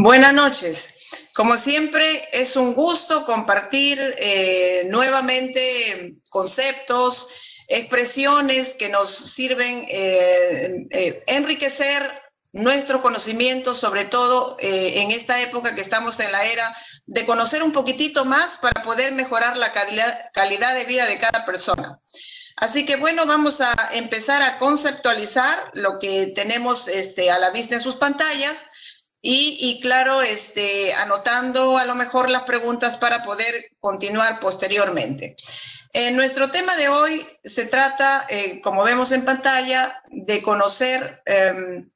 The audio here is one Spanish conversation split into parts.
Buenas noches. Como siempre, es un gusto compartir nuevamente conceptos, expresiones que nos sirven enriquecer nuestro conocimiento, sobre todo en esta época que estamos en la era de conocer un poquitito más para poder mejorar la calidad de vida de cada persona. Así que bueno, vamos a empezar a conceptualizar lo que tenemos a la vista en sus pantallas. Y claro, anotando a lo mejor las preguntas para poder continuar posteriormente. Nuestro tema de hoy se trata, como vemos en pantalla, de conocer el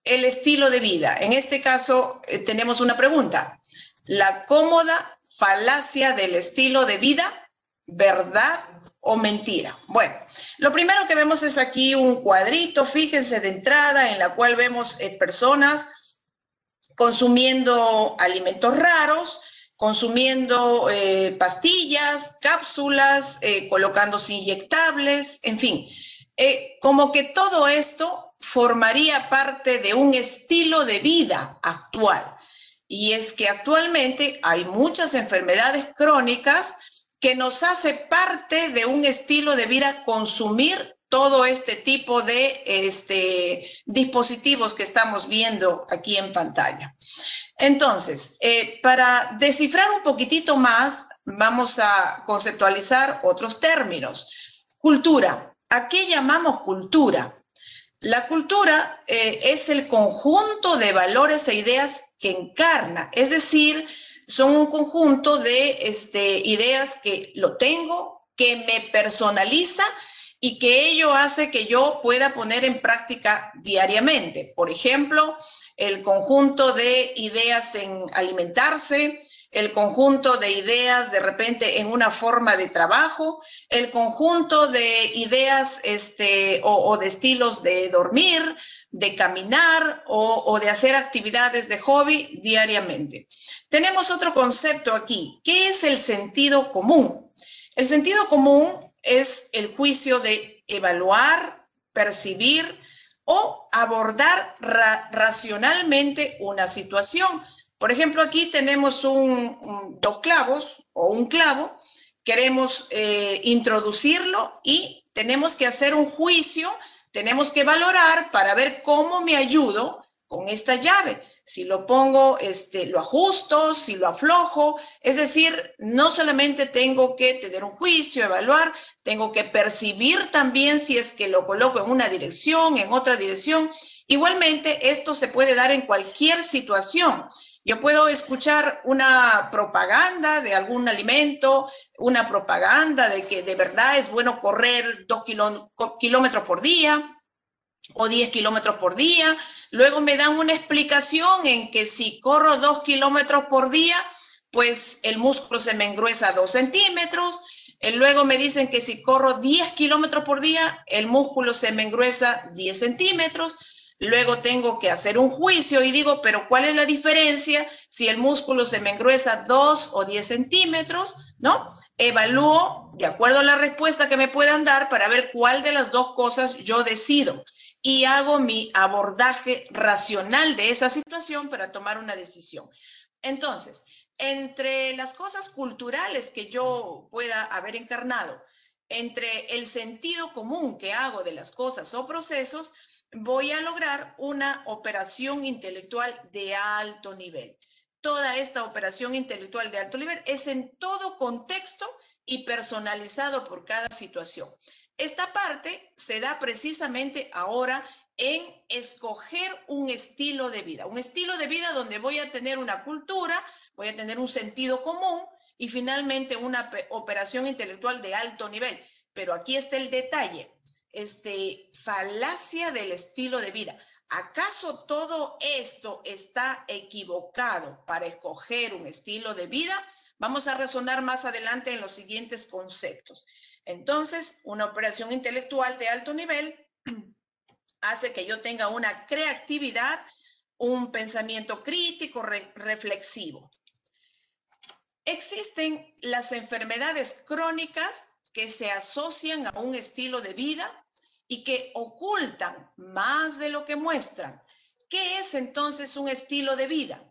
estilo de vida. En este caso, tenemos una pregunta. La cómoda falacia del estilo de vida, ¿verdad o mentira? Bueno, lo primero que vemos es aquí un cuadrito, fíjense, de entrada, en la cual vemos personas consumiendo alimentos raros, consumiendo pastillas, cápsulas, colocándose inyectables, en fin. Como que todo esto formaría parte de un estilo de vida actual. Y es que actualmente hay muchas enfermedades crónicas que nos hace parte de un estilo de vida consumir todo este tipo de dispositivos que estamos viendo aquí en pantalla. Entonces, para descifrar un poquitito más, vamos a conceptualizar otros términos. Cultura. ¿A qué llamamos cultura? La cultura es el conjunto de valores e ideas que encarna, es decir, son un conjunto de ideas que lo tengo, que me personaliza y que ello hace que yo pueda poner en práctica diariamente. Por ejemplo, el conjunto de ideas en alimentarse, el conjunto de ideas de repente en una forma de trabajo, el conjunto de ideas o de estilos de dormir, de caminar o de hacer actividades de hobby diariamente. Tenemos otro concepto aquí. ¿Qué es el sentido común? El sentido común es el juicio de evaluar, percibir o abordar racionalmente una situación. Por ejemplo, aquí tenemos dos clavos o un clavo, queremos introducirlo y tenemos que hacer un juicio, tenemos que valorar para ver cómo me ayudo con esta llave. Si lo pongo, lo ajusto, si lo aflojo, es decir, no solamente tengo que tener un juicio, evaluar, tengo que percibir también si es que lo coloco en una dirección, en otra dirección. Igualmente, esto se puede dar en cualquier situación. Yo puedo escuchar una propaganda de algún alimento, una propaganda de que de verdad es bueno correr 2 kilómetros por día o 10 kilómetros por día. Luego me dan una explicación en que si corro 2 kilómetros por día, pues el músculo se me engruesa 2 centímetros. Luego me dicen que si corro 10 kilómetros por día, el músculo se me engruesa 10 centímetros. Luego tengo que hacer un juicio y digo, pero ¿cuál es la diferencia si el músculo se me engruesa 2 o 10 centímetros? ¿No? Evalúo de acuerdo a la respuesta que me puedan dar para ver cuál de las dos cosas yo decido y hago mi abordaje racional de esa situación para tomar una decisión. Entonces, entre las cosas culturales que yo pueda haber encarnado, entre el sentido común que hago de las cosas o procesos, voy a lograr una operación intelectual de alto nivel. Toda esta operación intelectual de alto nivel es en todo contexto y personalizado por cada situación. Esta parte se da precisamente ahora en escoger un estilo de vida donde voy a tener una cultura, voy a tener un sentido común y finalmente una operación intelectual de alto nivel. Pero aquí está el detalle. Falacia del estilo de vida. ¿Acaso todo esto está equivocado para escoger un estilo de vida? Vamos a razonar más adelante en los siguientes conceptos. Entonces, una operación intelectual de alto nivel hace que yo tenga una creatividad, un pensamiento crítico, reflexivo. Existen las enfermedades crónicas que se asocian a un estilo de vida y que ocultan más de lo que muestran. ¿Qué es entonces un estilo de vida?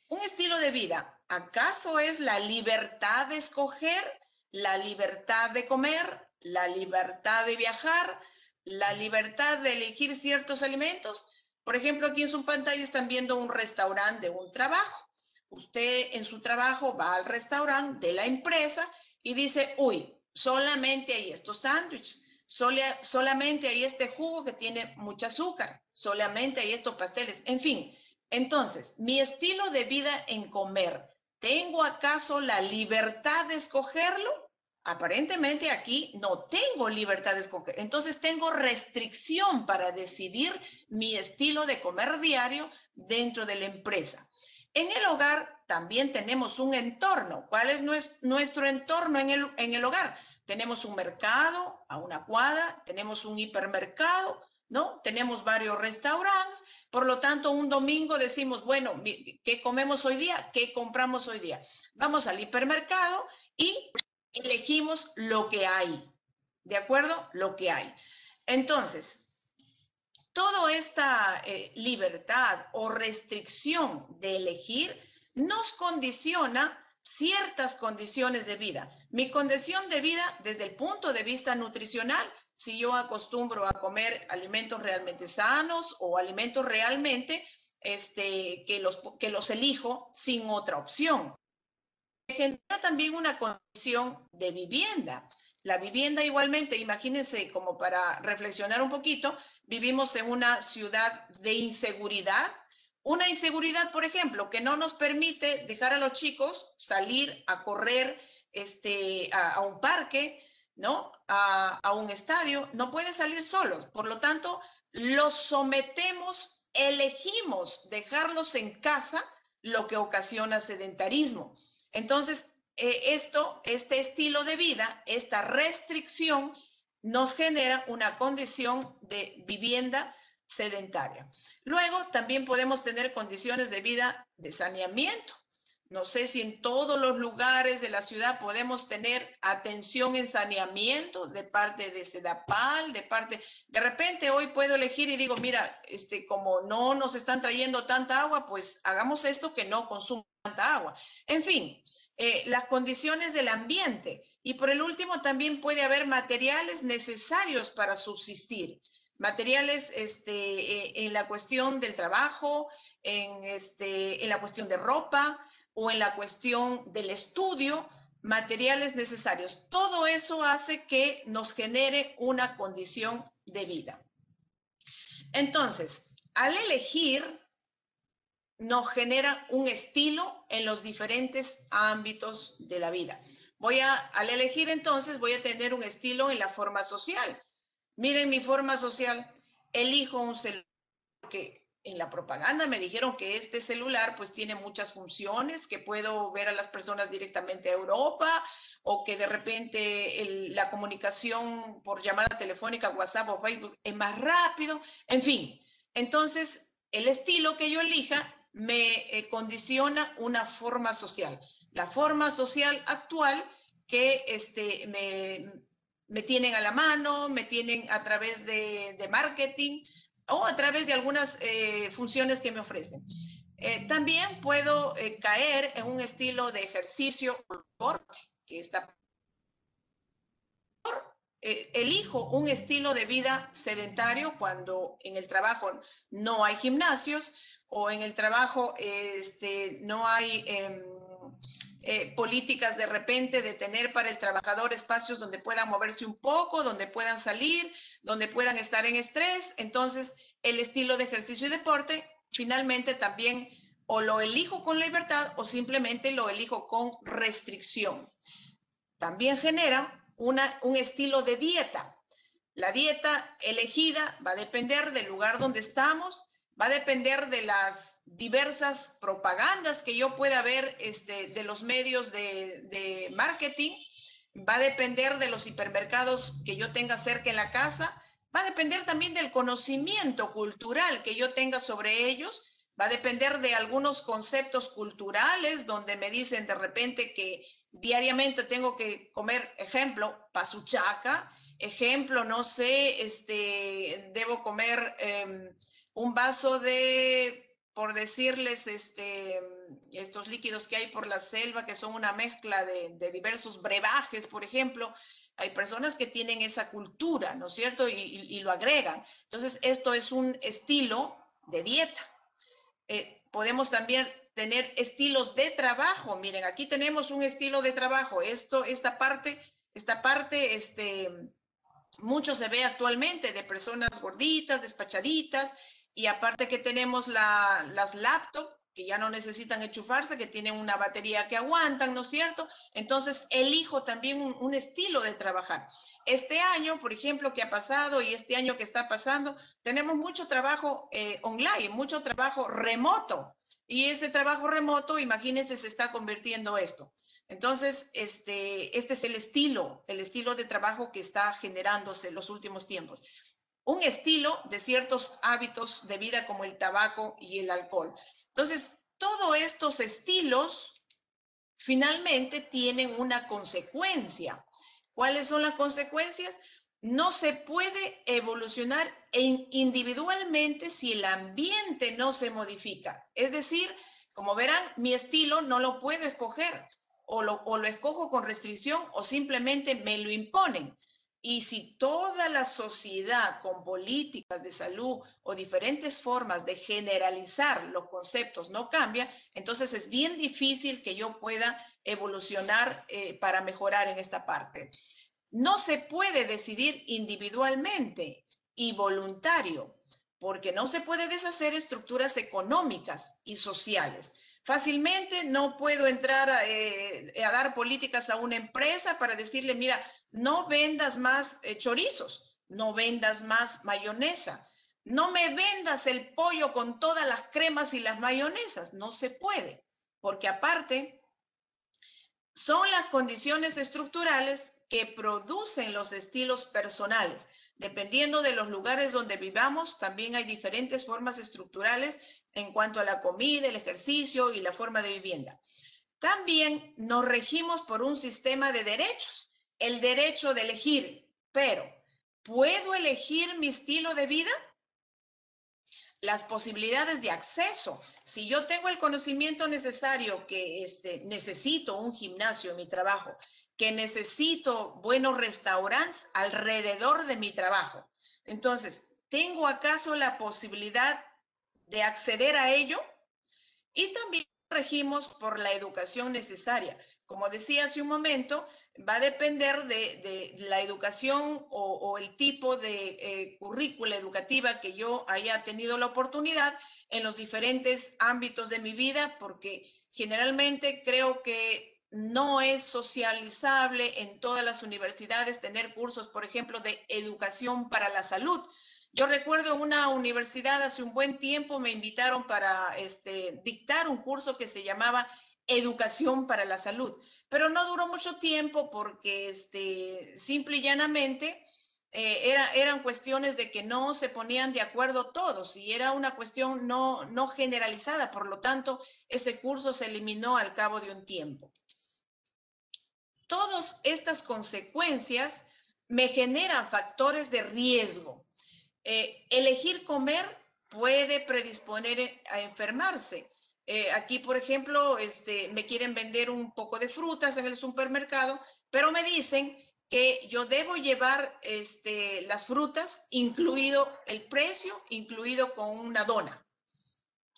Un estilo de vida, ¿acaso es la libertad de escoger, la libertad de comer, la libertad de viajar, la libertad de elegir ciertos alimentos? Por ejemplo, aquí en su pantalla están viendo un restaurante de un trabajo. Usted en su trabajo va al restaurante de la empresa y dice, uy, solamente hay estos sándwiches, solamente hay este jugo que tiene mucho azúcar, solamente hay estos pasteles, en fin. Entonces, mi estilo de vida en comer, ¿tengo acaso la libertad de escogerlo? Aparentemente aquí no tengo libertad de escoger. Entonces tengo restricción para decidir mi estilo de comer diario dentro de la empresa. En el hogar también tenemos un entorno. ¿Cuál es nuestro entorno en el hogar? Tenemos un mercado a una cuadra, tenemos un hipermercado, ¿no? Tenemos varios restaurantes. Por lo tanto, un domingo decimos, bueno, ¿qué comemos hoy día? ¿Qué compramos hoy día? Vamos al hipermercado y elegimos lo que hay, ¿de acuerdo? Lo que hay. Entonces, toda esta libertad o restricción de elegir nos condiciona ciertas condiciones de vida. Mi condición de vida desde el punto de vista nutricional, si yo acostumbro a comer alimentos realmente sanos o alimentos realmente que los elijo sin otra opción. Genera también una condición de vivienda. La vivienda igualmente, imagínense, como para reflexionar un poquito, vivimos en una ciudad de inseguridad. Una inseguridad, por ejemplo, que no nos permite dejar a los chicos salir a correr a un parque, ¿no? A un estadio, no pueden salir solos. Por lo tanto, los sometemos, elegimos dejarlos en casa, lo que ocasiona sedentarismo. Entonces, este estilo de vida, esta restricción, nos genera una condición de vivienda sedentaria. Luego, también podemos tener condiciones de vida de saneamiento. No sé si en todos los lugares de la ciudad podemos tener atención en saneamiento de parte de SEDAPAL, de repente hoy puedo elegir y digo, mira, como no nos están trayendo tanta agua, pues hagamos esto que no consuma tanta agua. En fin, las condiciones del ambiente. Y por el último, también puede haber materiales necesarios para subsistir. Materiales en la cuestión del trabajo, en la cuestión de ropa, o en la cuestión del estudio, materiales necesarios. Todo eso hace que nos genere una condición de vida. Entonces, al elegir, nos genera un estilo en los diferentes ámbitos de la vida. Al elegir entonces, voy a tener un estilo en la forma social. Miren mi forma social, elijo un celular que en la propaganda me dijeron que este celular pues tiene muchas funciones, que puedo ver a las personas directamente a Europa o que de repente la comunicación por llamada telefónica, WhatsApp o Facebook es más rápido, en fin. Entonces, el estilo que yo elija me condiciona una forma social. La forma social actual que me tienen a la mano, me tienen a través de marketing, o a través de algunas funciones que me ofrecen. También puedo caer en un estilo de ejercicio que está. Elijo un estilo de vida sedentario cuando en el trabajo no hay gimnasios o en el trabajo no hay políticas de repente de tener para el trabajador espacios donde puedan moverse un poco, donde puedan salir, donde puedan estar en estrés. Entonces, el estilo de ejercicio y deporte, finalmente también o lo elijo con libertad o simplemente lo elijo con restricción. También genera un estilo de dieta. La dieta elegida va a depender del lugar donde estamos, va a depender de las diversas propagandas que yo pueda ver de los medios de marketing, va a depender de los hipermercados que yo tenga cerca en la casa, va a depender también del conocimiento cultural que yo tenga sobre ellos, va a depender de algunos conceptos culturales donde me dicen de repente que diariamente tengo que comer, ejemplo, pasuchaca, ejemplo, no sé, debo comer un vaso de, por decirles, estos líquidos que hay por la selva, que son una mezcla de diversos brebajes, por ejemplo. Hay personas que tienen esa cultura, ¿no es cierto? Y lo agregan. Entonces, esto es un estilo de dieta. Podemos también tener estilos de trabajo. Miren, aquí tenemos un estilo de trabajo. Esta parte, mucho se ve actualmente de personas gorditas, despachaditas, y aparte que tenemos las laptops, que ya no necesitan enchufarse, que tienen una batería que aguantan, ¿no es cierto? Entonces, elijo también un estilo de trabajar. Este año, por ejemplo, que ha pasado y este año que está pasando, tenemos mucho trabajo online, mucho trabajo remoto. Y ese trabajo remoto, imagínense, se está convirtiendo esto. Entonces, este es el estilo de trabajo que está generándose en los últimos tiempos. Un estilo de ciertos hábitos de vida como el tabaco y el alcohol. Entonces, todos estos estilos finalmente tienen una consecuencia. ¿Cuáles son las consecuencias? No se puede evolucionar individualmente si el ambiente no se modifica. Es decir, como verán, mi estilo no lo puedo escoger o lo escojo con restricción o simplemente me lo imponen. Y si toda la sociedad con políticas de salud o diferentes formas de generalizar los conceptos no cambia, entonces es bien difícil que yo pueda evolucionar para mejorar en esta parte. No se puede decidir individualmente y voluntario, porque no se puede deshacer estructuras económicas y sociales. Fácilmente no puedo entrar a dar políticas a una empresa para decirle, mira, no vendas más chorizos, no vendas más mayonesa, no me vendas el pollo con todas las cremas y las mayonesas. No se puede, porque aparte son las condiciones estructurales que producen los estilos personales. Dependiendo de los lugares donde vivamos, también hay diferentes formas estructurales en cuanto a la comida, el ejercicio y la forma de vivienda. También nos regimos por un sistema de derechos, el derecho de elegir, pero ¿puedo elegir mi estilo de vida? Las posibilidades de acceso. Si yo tengo el conocimiento necesario que necesito un gimnasio en mi trabajo, que necesito buenos restaurantes alrededor de mi trabajo, entonces, ¿tengo acaso la posibilidad de acceder a ello? Y también regimos por la educación necesaria. Como decía hace un momento, va a depender de la educación o el tipo de currícula educativa que yo haya tenido la oportunidad en los diferentes ámbitos de mi vida, porque generalmente creo que no es socializable en todas las universidades tener cursos, por ejemplo, de educación para la salud. Yo recuerdo en una universidad hace un buen tiempo me invitaron para dictar un curso que se llamaba Educación para la Salud, pero no duró mucho tiempo porque simple y llanamente eran cuestiones de que no se ponían de acuerdo todos y era una cuestión no generalizada, por lo tanto ese curso se eliminó al cabo de un tiempo. Todas estas consecuencias me generan factores de riesgo. Elegir comer puede predisponer a enfermarse. Aquí, por ejemplo, me quieren vender un poco de frutas en el supermercado, pero me dicen que yo debo llevar las frutas, incluido el precio, incluido con una dona.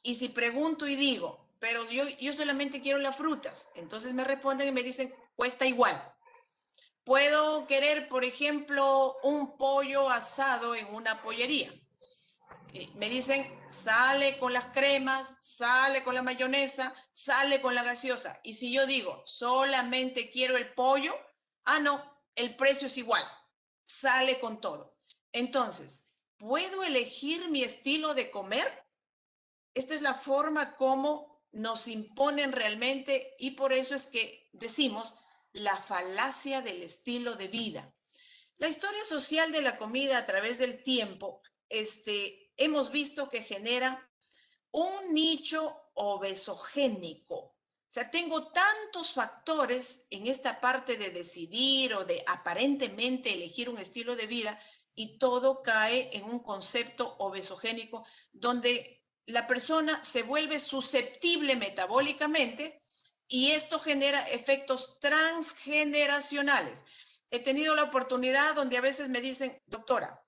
Y si pregunto y digo, pero yo solamente quiero las frutas, entonces me responden y me dicen, cuesta igual. Puedo querer, por ejemplo, un pollo asado en una pollería. Me dicen, sale con las cremas, sale con la mayonesa, sale con la gaseosa. Y si yo digo, solamente quiero el pollo, no, el precio es igual, sale con todo. Entonces, ¿puedo elegir mi estilo de comer? Esta es la forma como nos imponen realmente y por eso es que decimos la falacia del estilo de vida. La historia social de la comida a través del tiempo, hemos visto que genera un nicho obesogénico. O sea, tengo tantos factores en esta parte de decidir o de aparentemente elegir un estilo de vida y todo cae en un concepto obesogénico donde la persona se vuelve susceptible metabólicamente y esto genera efectos transgeneracionales. He tenido la oportunidad donde a veces me dicen, doctora,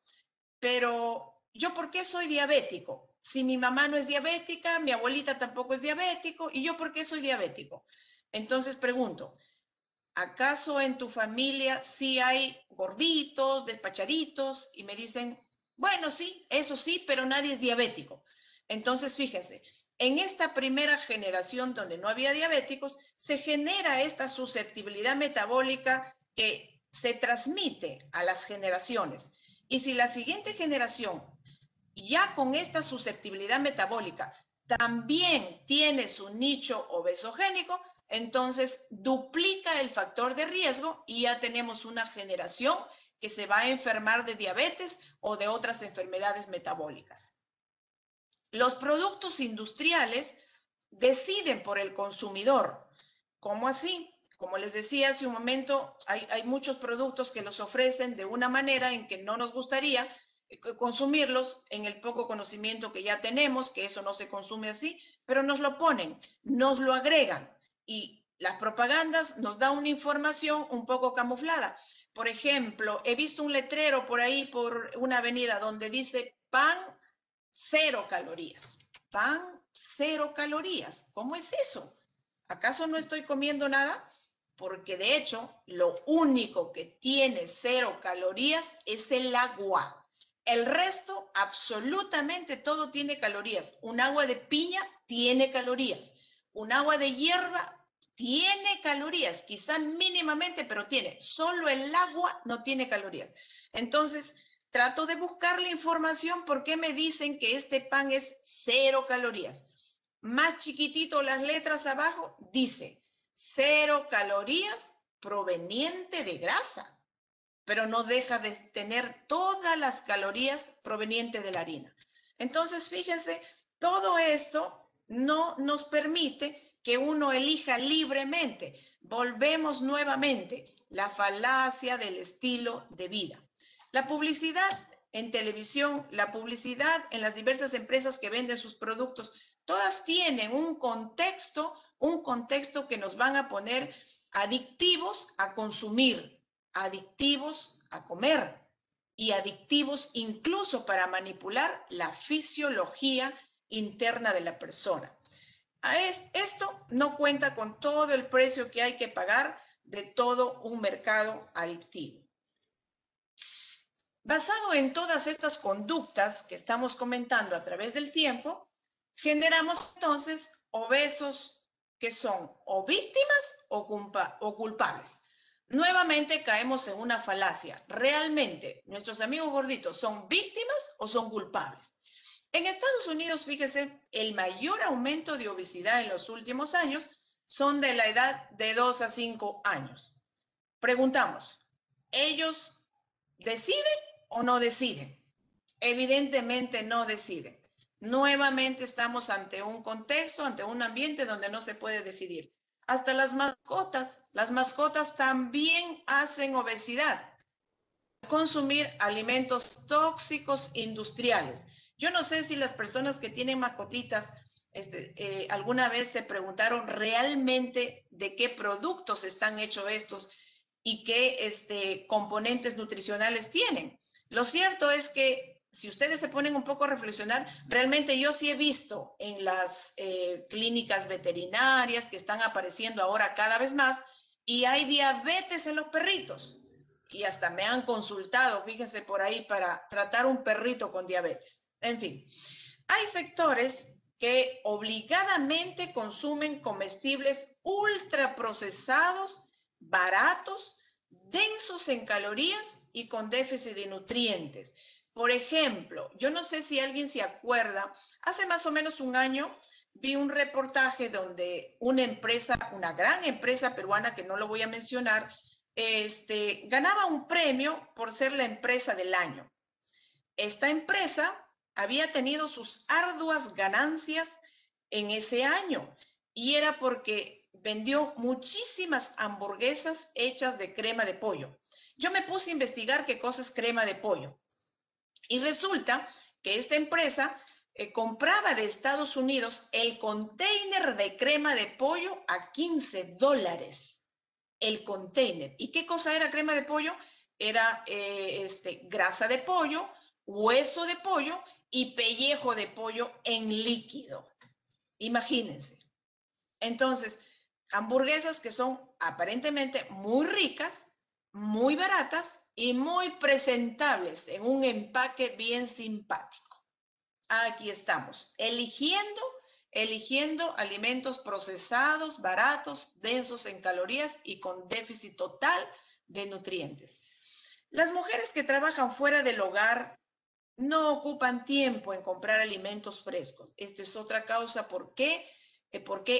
pero ¿yo por qué soy diabético? Si mi mamá no es diabética, mi abuelita tampoco es diabético, ¿y yo por qué soy diabético? Entonces pregunto, ¿acaso en tu familia sí hay gorditos, despachaditos? Y me dicen, bueno, sí, pero nadie es diabético. Entonces, fíjense, en esta primera generación donde no había diabéticos, se genera esta susceptibilidad metabólica que se transmite a las generaciones. Y si la siguiente generación, ya con esta susceptibilidad metabólica, también tiene su nicho obesogénico, entonces duplica el factor de riesgo y ya tenemos una generación que se va a enfermar de diabetes o de otras enfermedades metabólicas. Los productos industriales deciden por el consumidor. ¿Cómo así? Como les decía hace un momento, hay muchos productos que los ofrecen de una manera en que no nos gustaría consumirlos en el poco conocimiento que ya tenemos, que eso no se consume así, pero nos lo ponen, nos lo agregan y las propagandas nos dan una información un poco camuflada. Por ejemplo, he visto un letrero por ahí, por una avenida, donde dice pan 0 calorías. Pan 0 calorías. ¿Cómo es eso? ¿Acaso no estoy comiendo nada? Porque de hecho, lo único que tiene 0 calorías es el agua. El resto, absolutamente todo tiene calorías. Un agua de piña tiene calorías. Un agua de hierba tiene calorías, quizá mínimamente, pero tiene. Solo el agua no tiene calorías. Entonces, trato de buscar la información por qué me dicen que este pan es 0 calorías. Más chiquitito las letras abajo dice 0 calorías proveniente de grasa, pero no deja de tener todas las calorías provenientes de la harina. Entonces, fíjense, todo esto no nos permite que uno elija libremente. Volvemos nuevamente, la falacia del estilo de vida. La publicidad en televisión, la publicidad en las diversas empresas que venden sus productos, todas tienen un contexto que nos van a poner adictivos a consumir, adictivos a comer y adictivos incluso para manipular la fisiología interna de la persona. Esto no cuenta con todo el precio que hay que pagar de todo un mercado adictivo. Basado en todas estas conductas que estamos comentando a través del tiempo, generamos entonces obesos que son o víctimas o culpables. Nuevamente caemos en una falacia. ¿Realmente nuestros amigos gorditos son víctimas o son culpables? En Estados Unidos, fíjese, el mayor aumento de obesidad en los últimos años son de la edad de 2 a 5 años. Preguntamos, ¿ellos deciden o no deciden? Evidentemente no deciden. Nuevamente estamos ante un contexto, ante un ambiente donde no se puede decidir. Hasta las mascotas también hacen obesidad. Consumir alimentos tóxicos industriales. Yo no sé si las personas que tienen mascotitas alguna vez se preguntaron realmente de qué productos están hechos estos y qué componentes nutricionales tienen. Lo cierto es que si ustedes se ponen un poco a reflexionar, realmente yo sí he visto en las clínicas veterinarias que están apareciendo ahora cada vez más y hay diabetes en los perritos. Y hasta me han consultado, fíjense por ahí, para tratar un perrito con diabetes. En fin, hay sectores que obligadamente consumen comestibles ultraprocesados, baratos, densos en calorías y con déficit de nutrientes. Por ejemplo, yo no sé si alguien se acuerda, hace más o menos un año vi un reportaje donde una empresa, una gran empresa peruana, que no lo voy a mencionar, ganaba un premio por ser la empresa del año. Esta empresa había tenido sus arduas ganancias en ese año y era porque vendió muchísimas hamburguesas hechas de crema de pollo. Yo me puse a investigar qué cosa es crema de pollo. Y resulta que esta empresa compraba de Estados Unidos el container de crema de pollo a $15. El container. ¿Y qué cosa era crema de pollo? Era grasa de pollo, hueso de pollo y pellejo de pollo en líquido. Imagínense. Entonces, hamburguesas que son aparentemente muy ricas, muy baratas y muy presentables en un empaque bien simpático. Aquí estamos, eligiendo alimentos procesados, baratos, densos en calorías y con déficit total de nutrientes. Las mujeres que trabajan fuera del hogar no ocupan tiempo en comprar alimentos frescos. Esto es otra causa por qué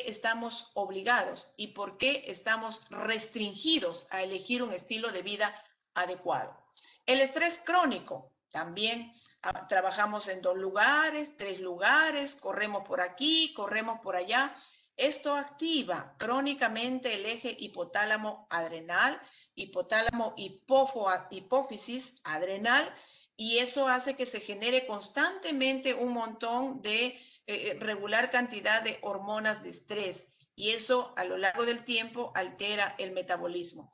estamos obligados y por qué estamos restringidos a elegir un estilo de vida adecuado. El estrés crónico también. Trabajamos en 2 lugares, 3 lugares, corremos por aquí, corremos por allá. Esto activa crónicamente el eje hipotálamo adrenal, hipotálamo hipófisis adrenal, y eso hace que se genere constantemente un montón de regular cantidad de hormonas de estrés, y eso a lo largo del tiempo altera el metabolismo.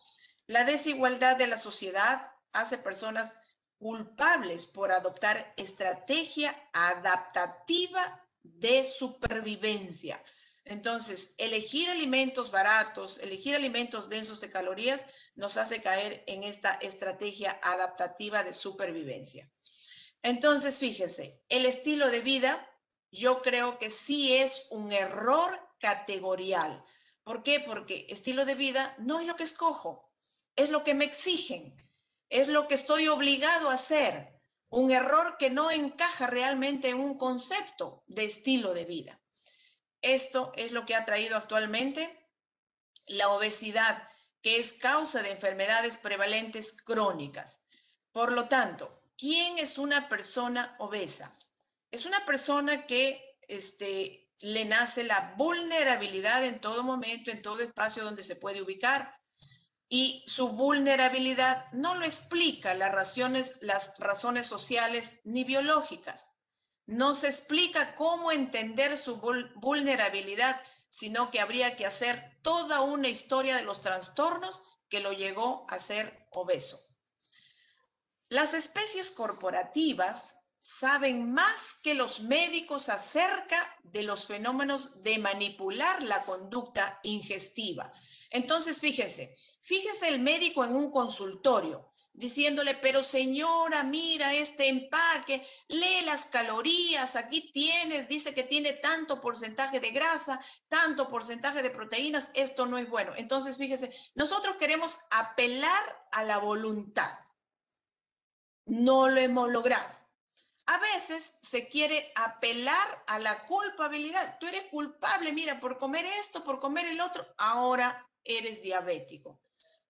La desigualdad de la sociedad hace personas culpables por adoptar estrategia adaptativa de supervivencia. Entonces, elegir alimentos baratos, elegir alimentos densos de calorías, nos hace caer en esta estrategia adaptativa de supervivencia. Entonces, fíjense, el estilo de vida, yo creo que sí es un error categorial. ¿Por qué? Porque estilo de vida no es lo que escojo, es lo que me exigen, es lo que estoy obligado a hacer. Un error que no encaja realmente en un concepto de estilo de vida. Esto es lo que ha traído actualmente la obesidad, que es causa de enfermedades prevalentes crónicas. Por lo tanto, ¿quién es una persona obesa? Es una persona que le nace la vulnerabilidad en todo momento, en todo espacio donde se puede ubicar. Y su vulnerabilidad no lo explica las razones sociales ni biológicas. No se explica cómo entender su vulnerabilidad, sino que habría que hacer toda una historia de los trastornos que lo llegó a ser obeso. Las especies corporativas saben más que los médicos acerca de los fenómenos de manipular la conducta ingestiva. Entonces, fíjense el médico en un consultorio diciéndole, pero señora, mira este empaque, lee las calorías, aquí tienes, dice que tiene tanto porcentaje de grasa, tanto porcentaje de proteínas, esto no es bueno. Entonces, fíjese, nosotros queremos apelar a la voluntad. No lo hemos logrado. A veces se quiere apelar a la culpabilidad. Tú eres culpable, mira, por comer esto, por comer el otro, ahora eres diabético.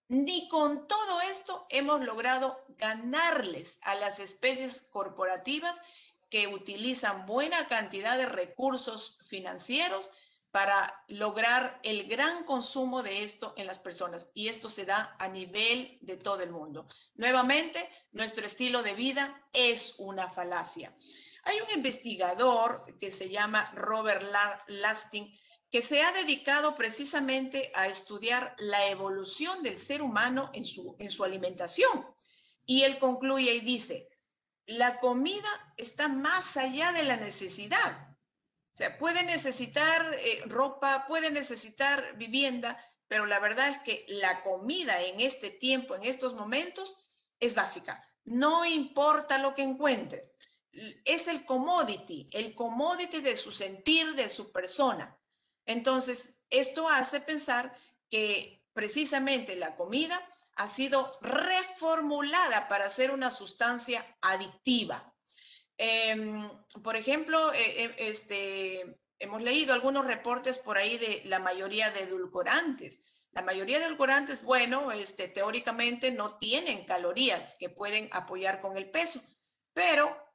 Ni con todo esto hemos logrado ganarles a las especies corporativas que utilizan buena cantidad de recursos financieros para lograr el gran consumo de esto en las personas. Y esto se da a nivel de todo el mundo. Nuevamente, nuestro estilo de vida es una falacia. Hay un investigador que se llama Robert Lasting, que se ha dedicado precisamente a estudiar la evolución del ser humano en su alimentación. Y él concluye y dice, la comida está más allá de la necesidad. O sea, puede necesitar ropa, puede necesitar vivienda, pero la verdad es que la comida en este tiempo, en estos momentos, es básica. No importa lo que encuentre. Es el commodity de su sentir, de su persona. Entonces, esto hace pensar que precisamente la comida ha sido reformulada para ser una sustancia adictiva. Por ejemplo, hemos leído algunos reportes por ahí de la mayoría de edulcorantes. La mayoría de edulcorantes, bueno, teóricamente no tienen calorías que pueden apoyar con el peso, pero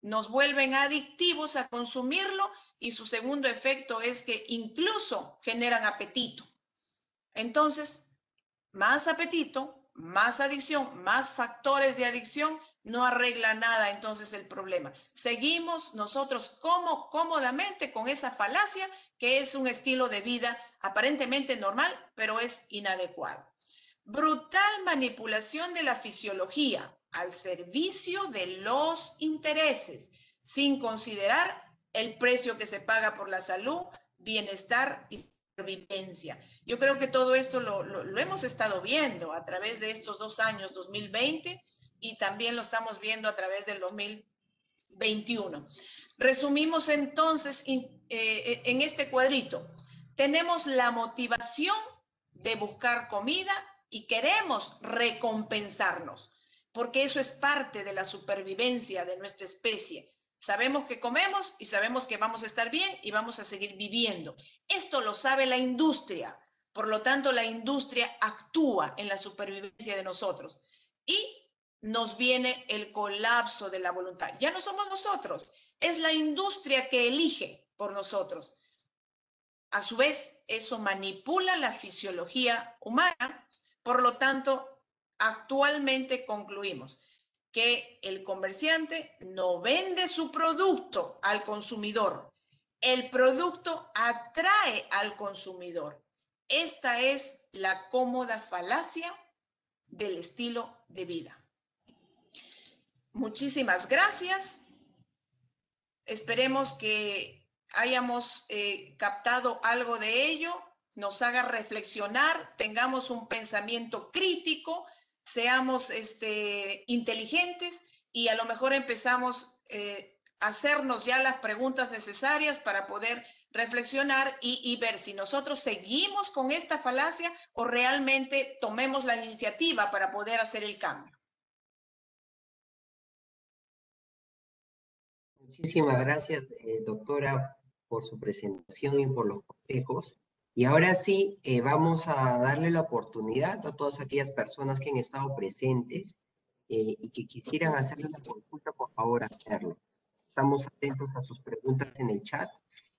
nos vuelven adictivos a consumirlo y su segundo efecto es que incluso generan apetito. Entonces, más apetito, más adicción, más factores de adicción, no arregla nada entonces el problema. Seguimos nosotros como cómodamente con esa falacia que es un estilo de vida aparentemente normal, pero es inadecuado. Brutal manipulación de la fisiología al servicio de los intereses, sin considerar el precio que se paga por la salud, bienestar y supervivencia. Yo creo que todo esto lo hemos estado viendo a través de estos 2 años, 2020, y también lo estamos viendo a través del 2021. Resumimos entonces en este cuadrito. Tenemos la motivación de buscar comida y queremos recompensarnos, porque eso es parte de la supervivencia de nuestra especie. Sabemos que comemos y sabemos que vamos a estar bien y vamos a seguir viviendo. Esto lo sabe la industria, por lo tanto la industria actúa en la supervivencia de nosotros y nos viene el colapso de la voluntad. Ya no somos nosotros, es la industria que elige por nosotros. A su vez, eso manipula la fisiología humana, por lo tanto, actualmente concluimos que el comerciante no vende su producto al consumidor. El producto atrae al consumidor. Esta es la cómoda falacia del estilo de vida. Muchísimas gracias. Esperemos que hayamos captado algo de ello, nos haga reflexionar, tengamos un pensamiento crítico, seamos inteligentes y a lo mejor empezamos a hacernos ya las preguntas necesarias para poder reflexionar y ver si nosotros seguimos con esta falacia o realmente tomemos la iniciativa para poder hacer el cambio. Muchísimas gracias, doctora, por su presentación y por los consejos. Y ahora sí, vamos a darle la oportunidad a todas aquellas personas que han estado presentes y que quisieran hacer una consulta, por favor, hacerlo. Estamos atentos a sus preguntas en el chat.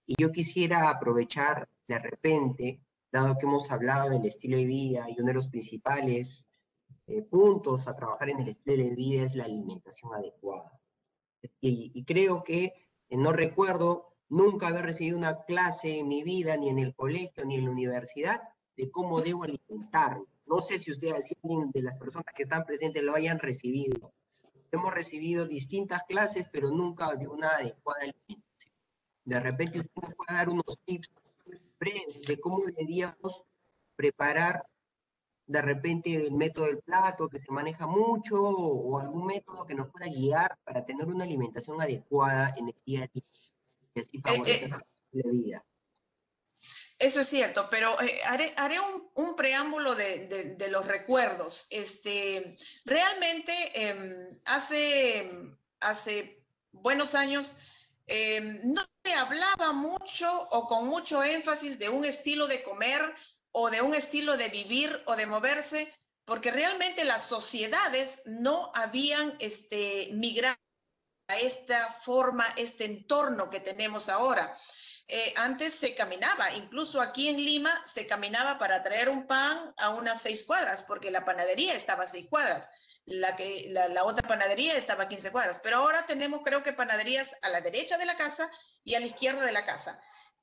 Y yo quisiera aprovechar de repente, dado que hemos hablado del estilo de vida y uno de los principales puntos a trabajar en el estilo de vida es la alimentación adecuada. Y creo que no recuerdo nunca haber recibido una clase en mi vida, ni en el colegio, ni en la universidad, de cómo debo alimentarme. No sé si ustedes, si alguien de las personas que están presentes lo hayan recibido. Hemos recibido distintas clases, pero nunca de una adecuada alimentación. De repente usted nos puede dar unos tips breves de cómo deberíamos preparar de repente el método del plato que se maneja mucho o algún método que nos pueda guiar para tener una alimentación adecuada en el día a día y así favorecer la vida. Eso es cierto, pero haré un preámbulo de los recuerdos. Realmente hace buenos años no se hablaba mucho o con mucho énfasis de un estilo de comer o de un estilo de vivir o de moverse, porque realmente las sociedades no habían migrado a esta forma, este entorno que tenemos ahora. Antes se caminaba, incluso aquí en Lima se caminaba para traer un pan a unas 6 cuadras, porque la panadería estaba a 6 cuadras, la otra panadería estaba a 15 cuadras, pero ahora tenemos creo que panaderías a la derecha de la casa y a la izquierda de la casa.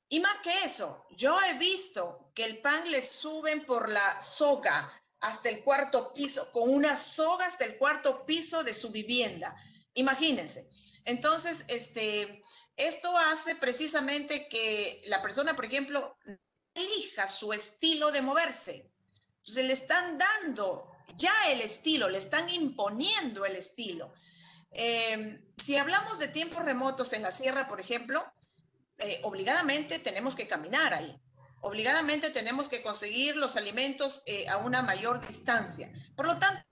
Y más que eso, yo he visto que el pan le suben por la soga hasta el 4.º piso, con una soga hasta el 4.º piso de su vivienda. Imagínense. Entonces, esto hace precisamente que la persona, por ejemplo, elija su estilo de moverse. Entonces le están dando ya el estilo, le están imponiendo el estilo. Si hablamos de tiempos remotos en la sierra, por ejemplo, obligadamente tenemos que caminar ahí. Obligadamente tenemos que conseguir los alimentos a una mayor distancia. Por lo tanto,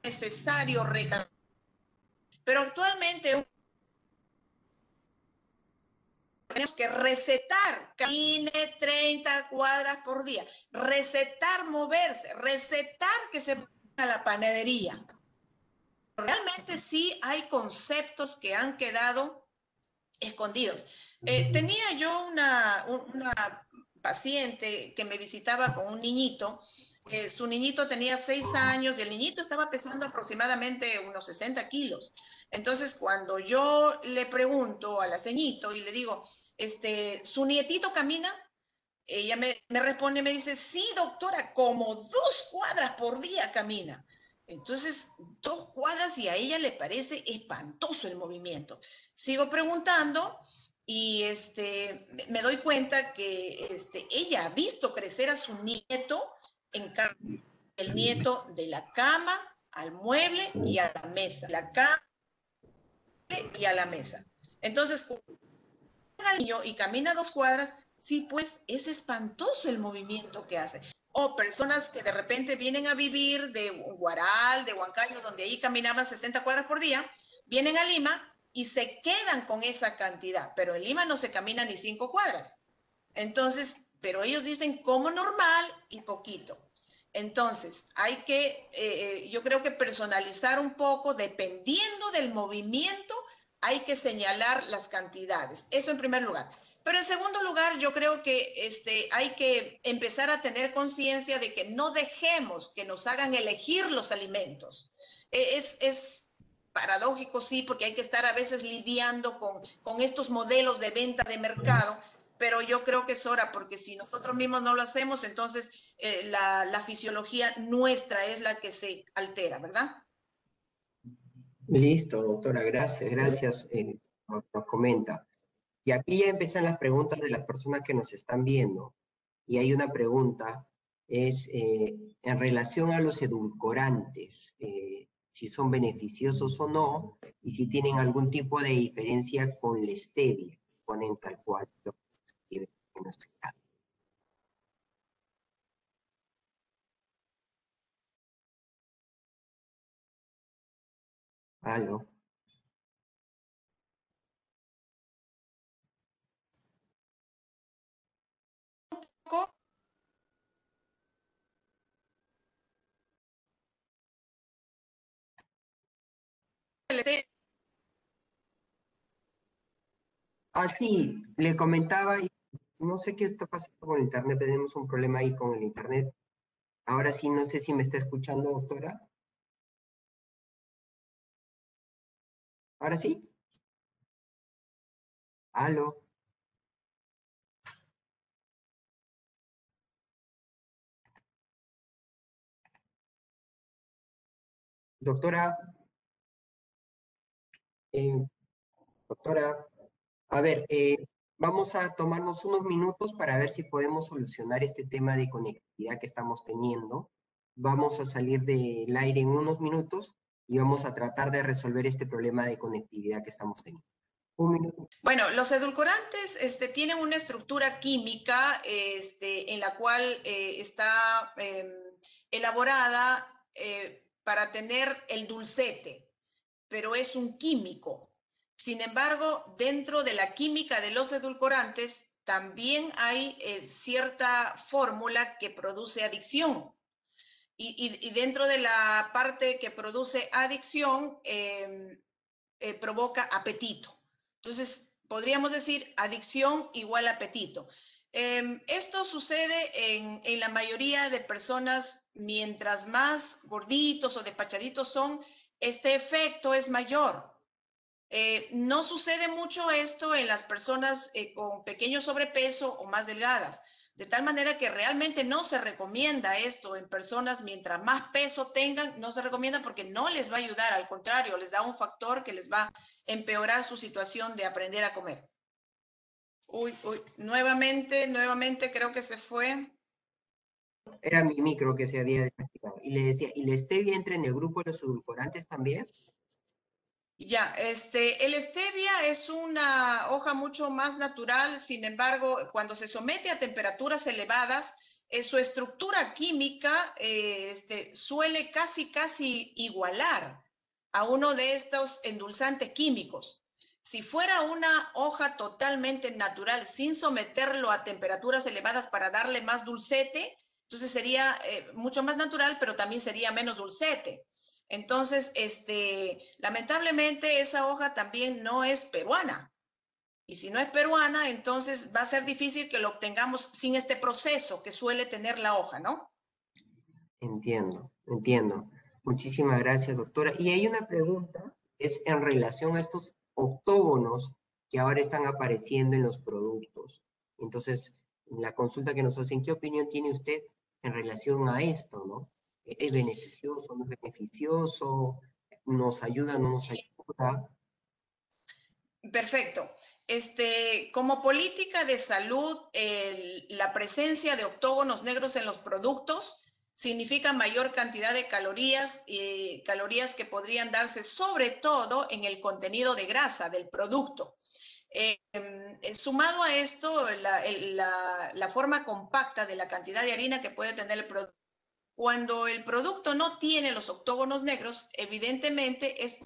es necesario recaminar. Pero actualmente tenemos que recetar, camine 30 cuadras por día, recetar moverse, recetar que se vaya a la panadería. Realmente sí hay conceptos que han quedado escondidos. Tenía yo una paciente que me visitaba con un niñito. Su niñito tenía 6 años y el niñito estaba pesando aproximadamente unos 60 kilos. Entonces, cuando yo le pregunto a la ceñito y le digo, ¿su nietito camina? Ella me responde, me dice, sí, doctora, como 2 cuadras por día camina. Entonces, 2 cuadras y a ella le parece espantoso el movimiento. Sigo preguntando y me doy cuenta que ella ha visto crecer a su nieto en el nieto de la cama al mueble y a la mesa, la cama y a la mesa. Entonces, al niño y camina 2 cuadras, sí, pues es espantoso el movimiento que hace. O personas que de repente vienen a vivir de Huaral, de Huancayo, donde ahí caminaban 60 cuadras por día, vienen a Lima y se quedan con esa cantidad, pero en Lima no se camina ni 5 cuadras. Entonces, pero ellos dicen como normal y poquito. Entonces, hay que, yo creo que personalizar un poco, dependiendo del movimiento, hay que señalar las cantidades. Eso en primer lugar. Pero en segundo lugar, yo creo que hay que empezar a tener conciencia de que no dejemos que nos hagan elegir los alimentos. Es paradójico, sí, porque hay que estar a veces lidiando con estos modelos de venta de mercado, pero yo creo que es hora, porque si nosotros mismos no lo hacemos, entonces la fisiología nuestra es la que se altera, ¿verdad? Listo, doctora, gracias, nos comenta. Y aquí ya empiezan las preguntas de las personas que nos están viendo. Y hay una pregunta, es en relación a los edulcorantes, si son beneficiosos o no, y si tienen algún tipo de diferencia con la stevia, ponen tal cual lo que se escribe en nuestro caso. ¿Aló? Ah, sí, le comentaba, y no sé qué está pasando con el internet, tenemos un problema ahí con el internet. Ahora sí, no sé si me está escuchando, doctora. ¿Ahora sí? ¿Aló? Doctora, eh, doctora, a ver, vamos a tomarnos unos minutos para ver si podemos solucionar este tema de conectividad que estamos teniendo. Vamos a salir del aire en unos minutos y vamos a tratar de resolver este problema de conectividad que estamos teniendo. Un minuto. Bueno, los edulcorantes tienen una estructura química en la cual está elaborada para tener el dulcete, pero es un químico. Sin embargo, dentro de la química de los edulcorantes también hay cierta fórmula que produce adicción. Y dentro de la parte que produce adicción, provoca apetito. Entonces, podríamos decir adicción igual apetito. Esto sucede en la mayoría de personas, mientras más gorditos o despachaditos son, este efecto es mayor. No sucede mucho esto en las personas con pequeño sobrepeso o más delgadas, de tal manera que realmente no se recomienda esto en personas mientras más peso tengan, no se recomienda porque no les va a ayudar, al contrario, les da un factor que les va a empeorar su situación de aprender a comer. Uy, nuevamente creo que se fue. Era mi micro que se había desactivado. Y le decía, ¿y la stevia entra en el grupo de los edulcorantes también? Ya, el stevia es una hoja mucho más natural, sin embargo, cuando se somete a temperaturas elevadas, su estructura química suele casi igualar a uno de estos endulzantes químicos. Si fuera una hoja totalmente natural, sin someterlo a temperaturas elevadas para darle más dulcete, entonces sería mucho más natural, pero también sería menos dulcete. Entonces, lamentablemente esa hoja también no es peruana. Y si no es peruana, entonces va a ser difícil que lo obtengamos sin este proceso que suele tener la hoja, ¿no? Entiendo, entiendo. Muchísimas gracias, doctora. Y hay una pregunta, es en relación a estos octógonos que ahora están apareciendo en los productos. Entonces, la consulta que nos hacen, ¿qué opinión tiene usted en relación a esto, no? ¿Es beneficioso, no es beneficioso? ¿Nos ayuda, no nos ayuda? Perfecto. Como política de salud, la presencia de octógonos negros en los productos significa mayor cantidad de calorías, calorías que podrían darse sobre todo en el contenido de grasa del producto. Sumado a esto, la forma compacta de la cantidad de harina que puede tener el producto. Cuando el producto no tiene los octógonos negros, evidentemente es,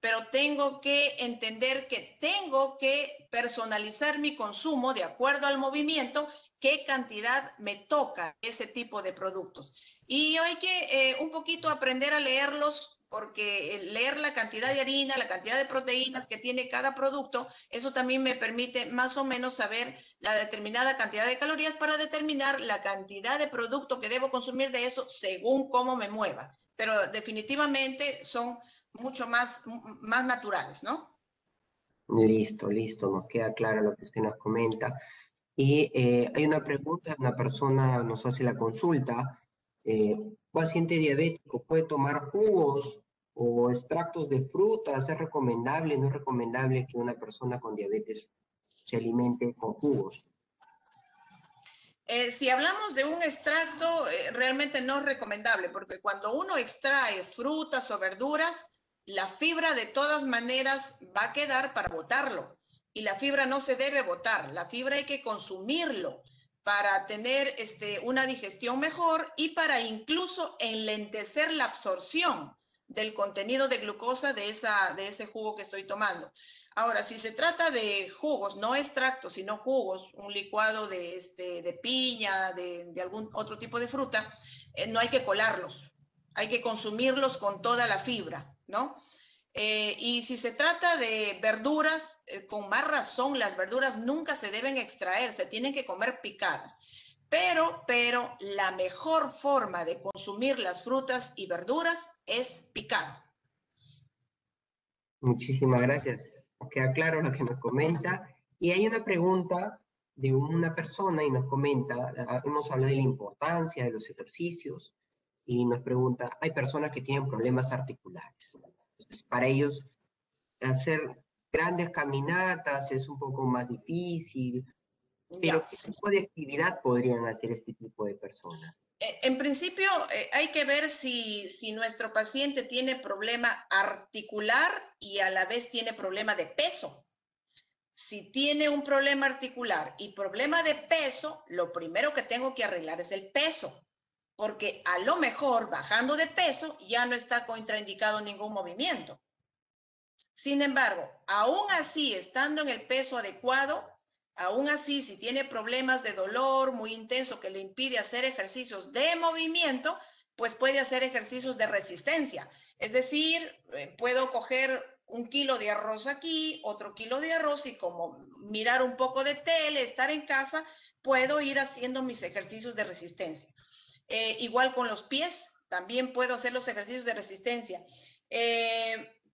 pero tengo que entender que tengo que personalizar mi consumo de acuerdo al movimiento, qué cantidad me toca ese tipo de productos. Y hay que un poquito aprender a leerlos, porque leer la cantidad de harina, la cantidad de proteínas que tiene cada producto, eso también me permite más o menos saber la determinada cantidad de calorías para determinar la cantidad de producto que debo consumir de eso según cómo me mueva. Pero definitivamente son mucho más naturales, ¿no? Listo, listo, nos queda claro lo que usted nos comenta. Y hay una pregunta, una persona nos hace la consulta, ¿un paciente diabético puede tomar jugos o extractos de frutas? ¿Es recomendable, no es recomendable que una persona con diabetes se alimente con jugos? Si hablamos de un extracto, realmente no es recomendable, porque cuando uno extrae frutas o verduras, la fibra de todas maneras va a quedar para botarlo. Y la fibra no se debe botar, la fibra hay que consumirlo para tener una digestión mejor y para incluso enlentecer la absorción del contenido de glucosa de ese jugo que estoy tomando. Ahora, si se trata de jugos, no extractos, sino jugos, un licuado de piña, de algún otro tipo de fruta, no hay que colarlos, hay que consumirlos con toda la fibra, ¿no? Y si se trata de verduras, con más razón, las verduras nunca se deben extraer, se tienen que comer picadas. Pero la mejor forma de consumir las frutas y verduras es picado. Muchísimas gracias. Nos queda claro lo que nos comenta. Y hay una pregunta de una persona y nos comenta, hemos hablado de la importancia de los ejercicios y nos pregunta, hay personas que tienen problemas articulares. Entonces, para ellos hacer grandes caminatas es un poco más difícil, pero Ya. ¿qué tipo de actividad podrían hacer este tipo de personas? En principio, hay que ver si nuestro paciente tiene problema articular y a la vez tiene problema de peso. Si tiene un problema articular y problema de peso, lo primero que tengo que arreglar es el peso, porque a lo mejor bajando de peso ya no está contraindicado ningún movimiento. Sin embargo, aún así, estando en el peso adecuado, aún así, si tiene problemas de dolor muy intenso que le impide hacer ejercicios de movimiento, pues puede hacer ejercicios de resistencia. Es decir, puedo coger 1 kilo de arroz aquí, otro kilo de arroz y como mirar un poco de tele, estar en casa, puedo ir haciendo mis ejercicios de resistencia. Igual con los pies, también puedo hacer los ejercicios de resistencia.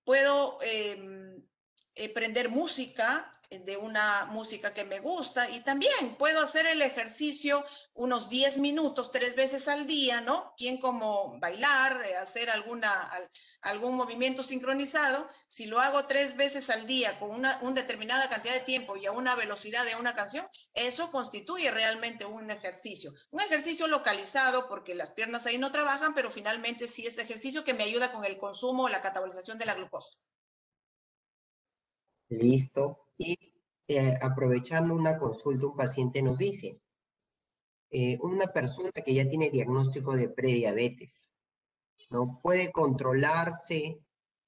Puedo prender música de una música que me gusta y también puedo hacer el ejercicio unos 10 minutos 3 veces al día, ¿no? Quien como bailar, hacer algún movimiento sincronizado, si lo hago 3 veces al día con una determinada cantidad de tiempo y a una velocidad de una canción, eso constituye realmente un ejercicio localizado porque las piernas ahí no trabajan, pero finalmente sí es ejercicio que me ayuda con el consumo o la catabolización de la glucosa. Listo. Y aprovechando una consulta, un paciente nos dice, una persona que ya tiene diagnóstico de prediabetes, ¿no puede controlarse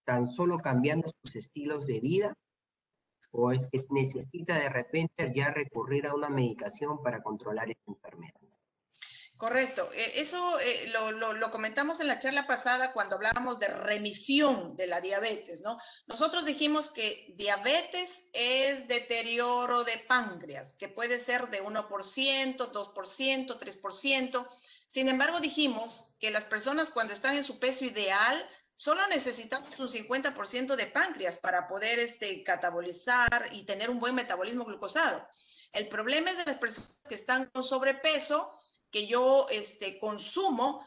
tan solo cambiando sus estilos de vida? ¿O es que necesita de repente ya recurrir a una medicación para controlar esta enfermedad? Correcto. Eso lo comentamos en la charla pasada cuando hablábamos de remisión de la diabetes, ¿no? Nosotros dijimos que diabetes es deterioro de páncreas, que puede ser de 1%, 2%, 3%. Sin embargo, dijimos que las personas cuando están en su peso ideal solo necesitamos un 50% de páncreas para poder catabolizar y tener un buen metabolismo glucosado. El problema es de las personas que están con sobrepeso, que yo consumo